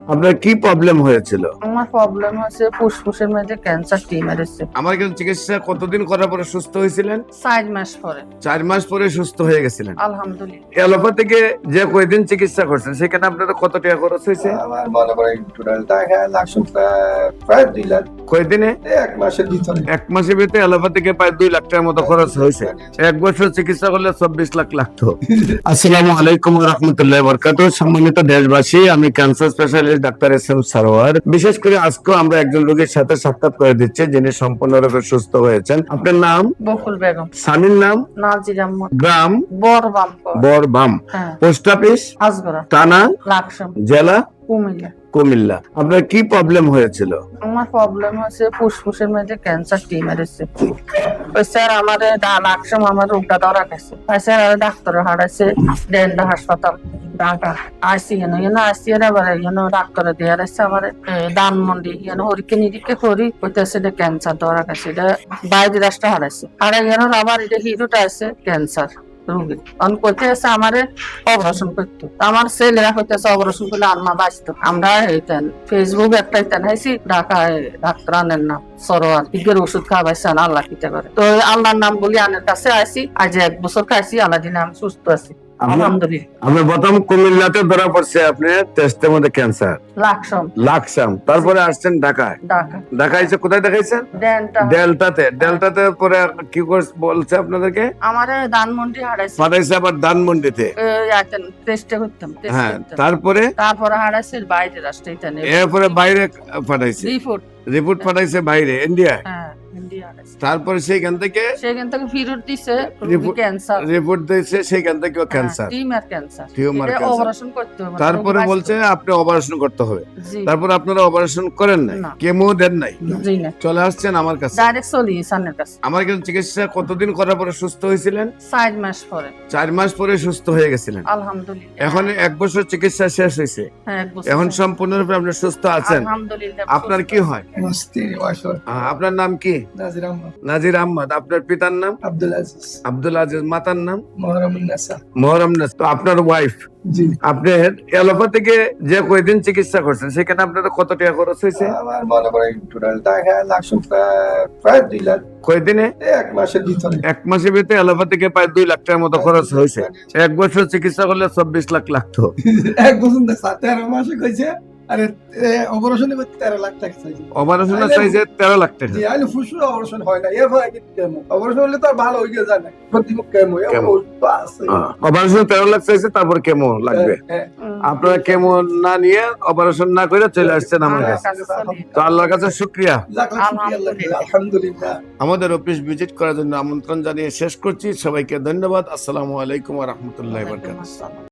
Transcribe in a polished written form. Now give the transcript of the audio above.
আপনার কি প্রবলেম হয়েছিল? আমার প্রবলেম হচ্ছে ফুসফুসের মধ্যে ক্যান্সার টিউমার এসেছে। আমার কাছে চিকিৎসা কতদিন করার পরে সুস্থ হয়েছিলেন? 4 মাস পরে 4 মাস পরে সুস্থ হয়ে গেছিলেন। আলহামদুলিল্লাহ। অ্যালোপ্যাথিকে যে কয়দিন চিকিৎসা করছেন সেখানে আপনাদের কত টাকা খরচ হয়েছে? আমার মনে করেন টোটাল টাকা লাগছে প্রায় 2 লাখ। কয়দিনে? 1 মাসের ভিতরে। 1 মাসের ভিতরে অ্যালোপ্যাথিকে প্রায় 2 লাখ টাকার মতো খরচ হয়েছে। 1 বছর চিকিৎসা করলে 24 লাখ লাগতো। আসসালামু আলাইকুম ওয়া রাহমাতুল্লাহি ওয়া বারাকাতুহু। সম্মানিত দেশবাসী, আমি cancer specialist doctor SM. Sarwar. বিশেষ করে আজকে আমরা একজন রোগীর সাথে সাক্ষাৎ করে দিচ্ছি যিনি সম্পূর্ণরূপে সুস্থ হয়েছেন। আপনার নাম? বকুল বেগম। স্বামীর নাম? নাজির আহমদ। গ্রাম? বরবামপুর। বরবাম। হ্যাঁ। Post office? আজগরা। থানা? লাকসাম। জেলা? কুমিল্লা। কুমিল্লা। আপনার কি প্রবলেম হয়েছিল? আমার প্রবলেম হচ্ছে ফুসফুসের মধ্যে ক্যান্সার টিউমার এসেছে। ওই স্যার আমারে লাকসাম আমার রোগটা ধরা গেছে। স্যার ডাক্তার হারাইছে ডেন্টা হাসপাতাল ঢাকা আইসি আইসি ডাক্তার দিয়ে আসছে আমার ধানমন্ডি হরিকে নিরিখে করি কইতেছে এটা ক্যান্সার ধরা গেছে। এটা বাইরে রাষ্ট্র হারাইছে হারাই আবার এটা হিরোটা আছে ক্যান্সার রোগী কইতে আছে আমারে অপারেশন করতো। আমার ছেলেরা কইতেছে অপারেশন করলে আম্মা বাঁচতো। আমরা ফেসবুক একটা হাইছি ঢাকায় ডাক্তার আনেন না সরোয়ার ইগের ওষুধ খাওয়াইছেন আল্লাহ কিতে করে। তো আল্লাহর নাম বলি আনের কাছে আইসি আজ 1 বছর খাইছি আল্লাহ দিনে আমি সুস্থ আছি আলহামদুলিল্লাহ। আপনার প্রথম কুমিল্লাতে ধরা পড়ছে আপনার টেস্টের মধ্যে ক্যান্সার লাকসাম, তারপরে আসছেন ঢাকায়। ঢাকায় এসে কোথায় দেখাইছেন? ডেল্টাতে পরে কি বলছে আপনাদেরকে? আমারে ধানমন্ডি হারাইছে পাঠাইছে আবার ধানমন্ডিতে। টেস্টে করতাম হ্যাঁ, তারপরে হারাইছে বাইরে রাষ্ট্রে এরপরে বাইরে পাঠাইছে রিপোর্ট পাঠাইছে বাইরে ইন্ডিয়া। হ্যাঁ ইন্ডিয়া হারাইছে। তারপরে সেখান থেকে ফেরত দিছে ক্যান্সার রিপোর্ট দিয়েছে সেখান থেকে ক্যান্সার টিউমার ক্যান্সার অপারেশন করতে হবে। তারপরে বলছে আপনি অপারেশন করতে হবে। জি। তারপর আপনারা অপারেশন করেন নাই, না। কেমো দেন নাই, জি না চলে আসছেন আমার কাছে। ডাইরেক্ট চলি সানের কাছে। আমার কাছে চিকিৎসা কতদিন করার পরে সুস্থ হয়েছিলেন? 4 মাস পরে 4 মাস পরে সুস্থ হয়ে গেছিলেন। আলহামদুলিল্লাহ। এখন 1 বছর চিকিৎসা শেষ হয়েছে, হ্যাঁ 1 বছর এখন সম্পূর্ণরূপে আপনি সুস্থ আছেন। আলহামদুলিল্লাহ। আপনার কি হয়? আমার স্ত্রী ওয়াইফ আপনার নাম কি? নাজির আহমদ। নাজির আহমদ। আপনার পিতার নাম? আব্দুল আজিজ। আব্দুল আজিজ। মাতার নাম? মোহরমুন নাসা। মোহরম নাস। তো আপনার ওয়াইফ জি। আপনার অ্যালোপ্যাথিকে যে কয়দিন চিকিৎসা করছেন সেখানে আপনাদের কত টাকা খরচ হয়েছে? আমার মনে করেন টোটাল টাকা লাগছে প্রায় 2 লাখ। কয়দিনে? 1 মাসের ভিতরে। 1 মাসের ভিতরে অ্যালোপ্যাথিকে প্রায় 2 লাখ টাকার মতো খরচ হয়েছে। 1 বছর চিকিৎসা করলে 24 লাখ লাগতো। 1 বছর না 13 মাসে কইছে। আরে অপারেশনে করতে 13 লাখ টাকা চাইছে। অপারেশনের চাইছে 13 লাখ টাকা। জি, আইলে ফুসফুস অপারেশন হয় না। এরপর কি কেমো? অপারেশন হলে তো আর ভালো হয়ে যায় না। প্রতিমুখ কেমো আছে। অপারেশন 13 লাখ চাইছে, তারপর কেমো লাগবে। আপনারা কেমো না নিয়ে অপারেশন না করে চলে আসছেন আমার কাছে। তো আল্লাহর কাছে শুকরিয়া। আলহামদুলিল্লাহ। আমাদের অফিস ভিজিট করার জন্য আমন্ত্রণ জানিয়ে শেষ করছি। সবাইকে ধন্যবাদ। আসসালামু আলাইকুম ওয়া রাহমাতুল্লাহি ওয়া বারাকাতুহু।